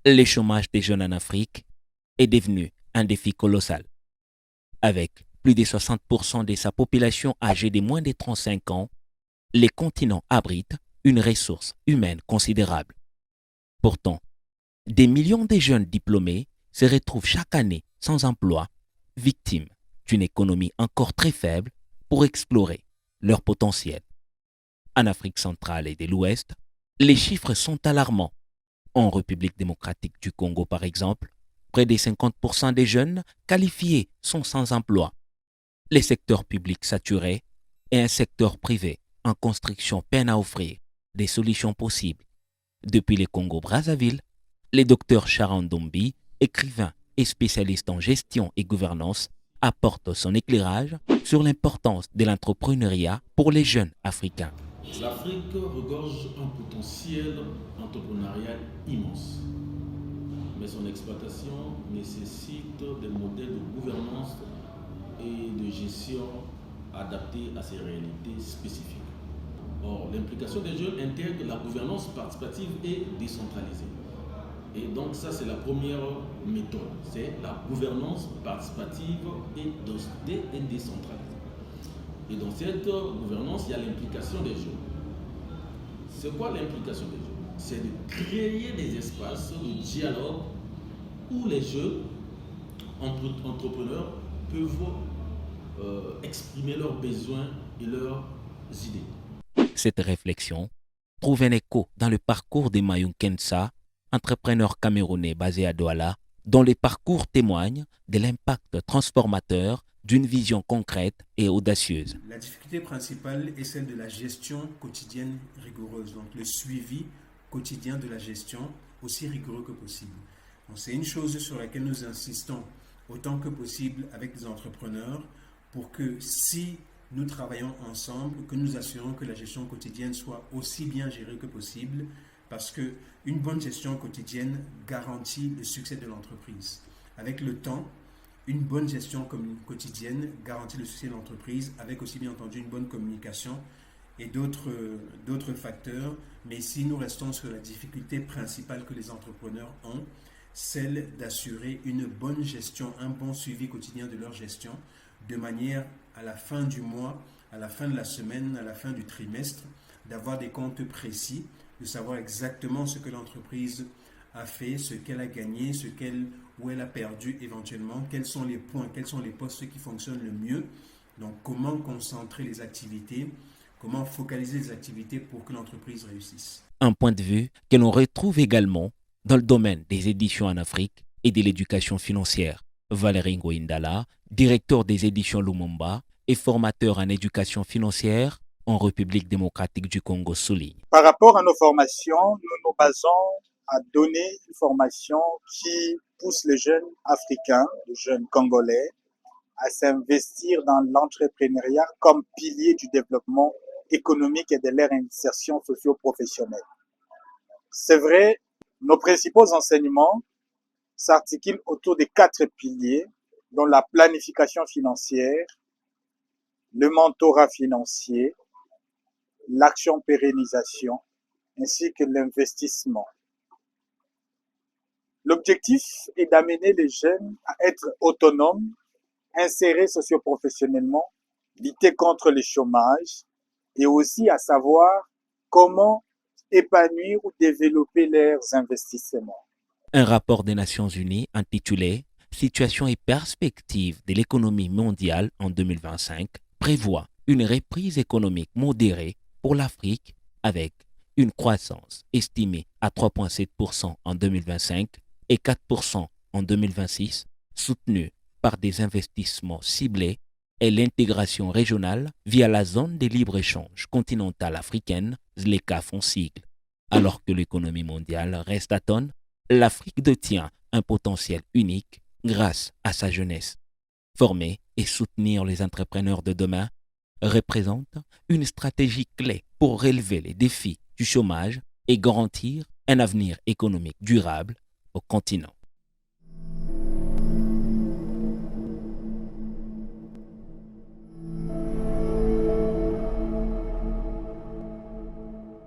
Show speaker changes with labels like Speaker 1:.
Speaker 1: Le chômage des jeunes en Afrique est devenu un défi colossal. Avec plus de 60% de sa population âgée de moins de 35 ans, les continents abritent une ressource humaine considérable. Pourtant, des millions de jeunes diplômés se retrouvent chaque année sans emploi, victimes d'une économie encore très faible pour explorer leur potentiel. En Afrique centrale et de l'Ouest, les chiffres sont alarmants. En République démocratique du Congo, par exemple, près de 50% des jeunes qualifiés sont sans emploi. Les secteurs publics saturés et un secteur privé en construction peinent à offrir des solutions possibles. Depuis le Congo-Brazzaville, le docteur Sharon Dombi, écrivain et spécialiste en gestion et gouvernance, apporte son éclairage sur l'importance de l'entrepreneuriat pour les jeunes africains.
Speaker 2: L'Afrique regorge un potentiel entrepreneurial immense, mais son exploitation nécessite des modèles de gouvernance et de gestion adaptés à ces réalités spécifiques. Or, l'implication des jeunes intègre la gouvernance participative et décentralisée. Et donc ça, c'est la première méthode, c'est la gouvernance participative et décentralisée. Et dans cette gouvernance, il y a l'implication des jeunes. C'est quoi l'implication des jeunes? C'est de créer des espaces de dialogue où les jeunes entrepreneurs peuvent exprimer leurs besoins et leurs idées.
Speaker 1: Cette réflexion trouve un écho dans le parcours de Mayun Kensa, entrepreneur camerounais basé à Douala, dont les parcours témoignent de l'impact transformateur d'une vision concrète et audacieuse.
Speaker 3: La difficulté principale est celle de la gestion quotidienne rigoureuse, donc le suivi quotidien de la gestion aussi rigoureux que possible. Donc c'est une chose sur laquelle nous insistons autant que possible avec les entrepreneurs pour que si nous travaillons ensemble, que nous assurons que la gestion quotidienne soit aussi bien gérée que possible, parce qu'une bonne gestion quotidienne garantit le succès de l'entreprise. Avec le temps, une bonne gestion quotidienne garantit le succès de l'entreprise, avec aussi bien entendu une bonne communication et d'autres facteurs. Mais si nous restons sur la difficulté principale que les entrepreneurs ont, celle d'assurer une bonne gestion, un bon suivi quotidien de leur gestion, de manière à la fin du mois, à la fin de la semaine, à la fin du trimestre, d'avoir des comptes précis, de savoir exactement ce que l'entreprise a fait, ce qu'elle a gagné, où elle a perdu éventuellement, quels sont les points, quels sont les postes qui fonctionnent le mieux. Donc, comment concentrer les activités, comment focaliser les activités pour que l'entreprise réussisse.
Speaker 1: Un point de vue que l'on retrouve également dans le domaine des éditions en Afrique et de l'éducation financière. Valérie Ngoïndala, directeur des éditions Lumumba et formateur en éducation financière en République démocratique du Congo, souligne.
Speaker 4: Par rapport à nos formations, nous nous basons à donner une formation qui pousse les jeunes africains, les jeunes congolais, à s'investir dans l'entrepreneuriat comme pilier du développement économique et de leur insertion socio-professionnelle. C'est vrai, nos principaux enseignements s'articulent autour de 4 piliers, dont la planification financière, le mentorat financier, l'action pérennisation, ainsi que l'investissement. L'objectif est d'amener les jeunes à être autonomes, insérés socio-professionnellement, lutter contre le chômage et aussi à savoir comment épanouir ou développer leurs investissements.
Speaker 1: Un rapport des Nations Unies intitulé Situation et perspectives de l'économie mondiale en 2025 prévoit une reprise économique modérée pour l'Afrique avec une croissance estimée à 3,7% en 2025 et 4% en 2026, soutenue par des investissements ciblés et l'intégration régionale via la zone de libre-échange continentale africaine, ZLECAf en sigle. Alors que l'économie mondiale reste atone, l'Afrique détient un potentiel unique grâce à sa jeunesse. Former et soutenir les entrepreneurs de demain représente une stratégie clé pour relever les défis du chômage et garantir un avenir économique durable au continent.